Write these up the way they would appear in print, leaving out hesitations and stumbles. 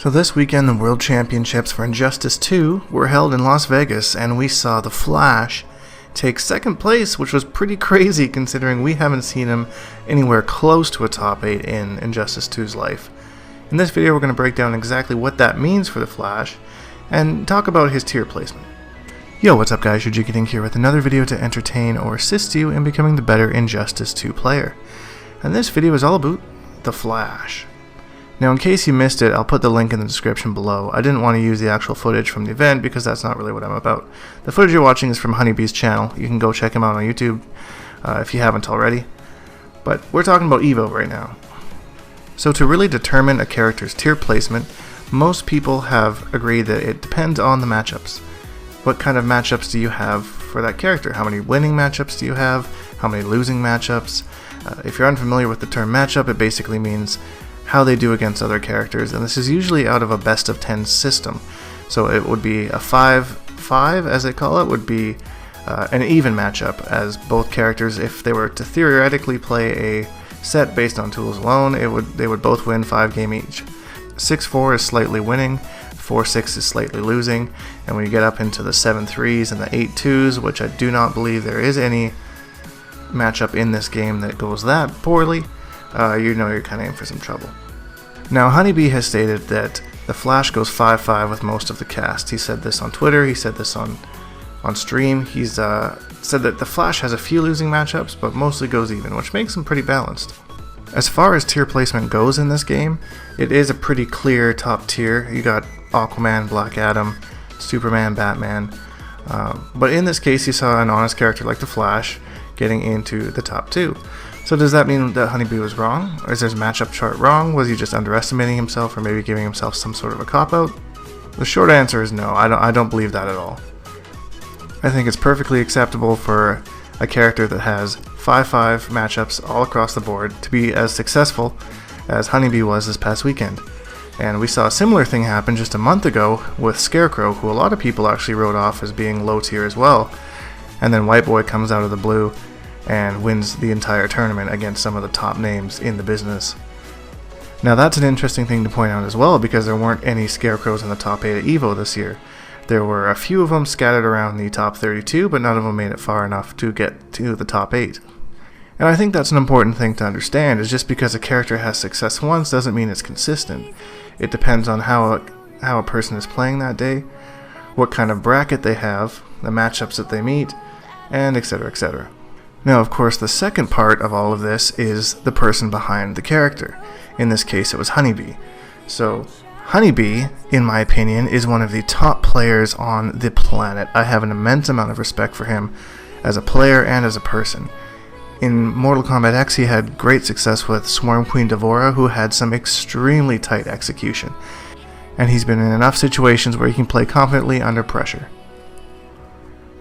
So this weekend the World Championships for Injustice 2 were held in Las Vegas, and we saw the Flash take second place, which was pretty crazy considering we haven't seen him anywhere close to a top 8 in Injustice 2's life. In this video we're going to break down exactly what that means for the Flash and talk about his tier placement. Yo, what's up guys, Shujinkydink here with another video to entertain or assist you in becoming the better Injustice 2 player. And this video is all about the Flash. Now in case you missed it, I'll put the link in the description below. I didn't want to use the actual footage from the event because that's not really what I'm about. The footage you're watching is from Honeybee's channel. You can go check him out on YouTube if you haven't already. But we're talking about Evo right now. So to really determine a character's tier placement, most people have agreed that it depends on the matchups. What kind of matchups do you have for that character? How many winning matchups do you have? How many losing matchups? If you're unfamiliar with the term matchup, it basically means how they do against other characters, and this is usually out of a best of 10 system. So it would be a 5-5, as they call it, would be an even matchup, as both characters, if they were to theoretically play a set based on tools alone, they would both win 5 game each. 6-4 is slightly winning, 4-6 is slightly losing, and when you get up into the 7-3s and the 8-2s, which I do not believe there is any matchup in this game that goes that poorly, you know you're kind of in for some trouble. Now Honeybee has stated that the Flash goes 5-5 with most of the cast. He said this on Twitter, he said this on stream. He's said that the Flash has a few losing matchups, but mostly goes even, which makes him pretty balanced. As far as tier placement goes in this game, it is a pretty clear top tier. You got Aquaman, Black Adam, Superman, Batman. But in this case, you saw an honest character like the Flash getting into the top 2. So does that mean that Honeybee was wrong? Or is his matchup chart wrong? Was he just underestimating himself, or maybe giving himself some sort of a cop-out? The short answer is no, I don't believe that at all. I think it's perfectly acceptable for a character that has 5-5 matchups all across the board to be as successful as Honeybee was this past weekend. And we saw a similar thing happen just a month ago with Scarecrow, who a lot of people actually wrote off as being low tier as well. And then White Boy comes out of the blue and wins the entire tournament against some of the top names in the business. Now that's an interesting thing to point out as well, because there weren't any Scarecrows in the top 8 at EVO this year. There were a few of them scattered around the top 32, but none of them made it far enough to get to the top 8. And I think that's an important thing to understand, is just because a character has success once doesn't mean it's consistent. It depends on how a person is playing that day, what kind of bracket they have, the matchups that they meet, and etc, etc. Now, of course, the second part of all of this is the person behind the character. In this case, it was Honeybee. So, Honeybee, in my opinion, is one of the top players on the planet. I have an immense amount of respect for him as a player and as a person. In Mortal Kombat X, he had great success with Swarm Queen D'Vorah, who had some extremely tight execution. And he's been in enough situations where he can play confidently under pressure.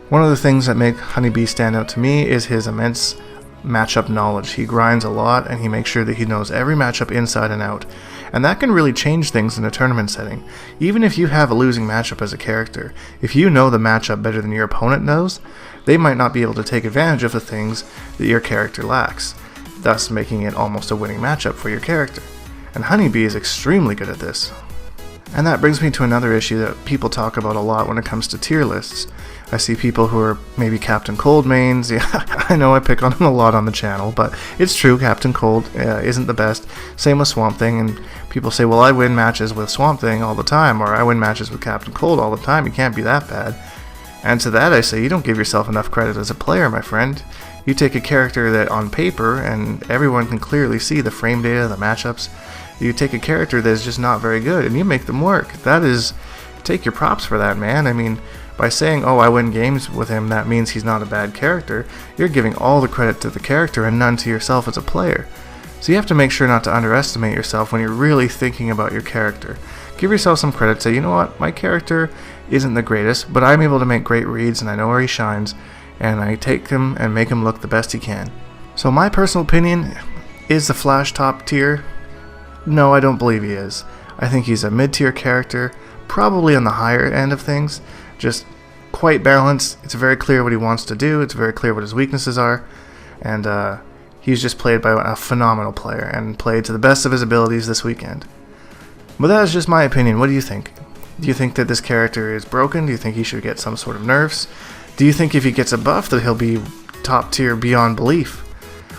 One of the things that make Honeybee stand out to me is his immense matchup knowledge. He grinds a lot, and he makes sure that he knows every matchup inside and out. And that can really change things in a tournament setting. Even if you have a losing matchup as a character, if you know the matchup better than your opponent knows, they might not be able to take advantage of the things that your character lacks, thus making it almost a winning matchup for your character. And Honeybee is extremely good at this. And that brings me to another issue that people talk about a lot when it comes to tier lists. I see people who are maybe Captain Cold mains. Yeah, I know I pick on him a lot on the channel, but it's true, Captain Cold isn't the best. Same with Swamp Thing, and people say, well, I win matches with Swamp Thing all the time, or I win matches with Captain Cold all the time. You can't be that bad. And to that I say, you don't give yourself enough credit as a player, my friend. You take a character that on paper, and everyone can clearly see the frame data, the matchups, you take a character that is just not very good, and you make them work. That is, take your props for that, man. I mean, by saying, oh, I win games with him, that means he's not a bad character, you're giving all the credit to the character and none to yourself as a player. So you have to make sure not to underestimate yourself when you're really thinking about your character. Give yourself some credit, say, you know what, my character isn't the greatest, but I'm able to make great reads and I know where he shines, and I take him and make him look the best he can. So my personal opinion, is the Flash top tier? No, I don't believe he is. I think he's a mid-tier character, probably on the higher end of things, just quite balanced. It's very clear what he wants to do, it's very clear what his weaknesses are, and he's just played by a phenomenal player and played to the best of his abilities this weekend. But that is just my opinion. What do you think? Do you think that this character is broken? Do you think he should get some sort of nerfs? Do you think if he gets a buff that he'll be top tier beyond belief?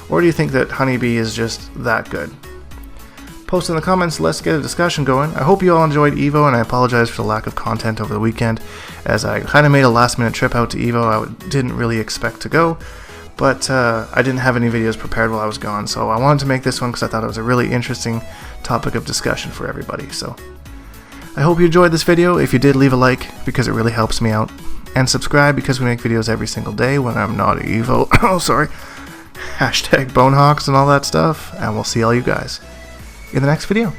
Or do you think that Honeybee is just that good? Post in the comments, let's get a discussion going. I hope you all enjoyed EVO, and I apologize for the lack of content over the weekend, as I kind of made a last minute trip out to EVO. I didn't really expect to go, but I didn't have any videos prepared while I was gone, so I wanted to make this one because I thought it was a really interesting topic of discussion for everybody. So I hope you enjoyed this video. If you did, leave a like because it really helps me out, and subscribe because we make videos every single day when I'm not at EVO. Oh, sorry. Hashtag Bonehawks and all that stuff, and we'll see all you guys in the next video.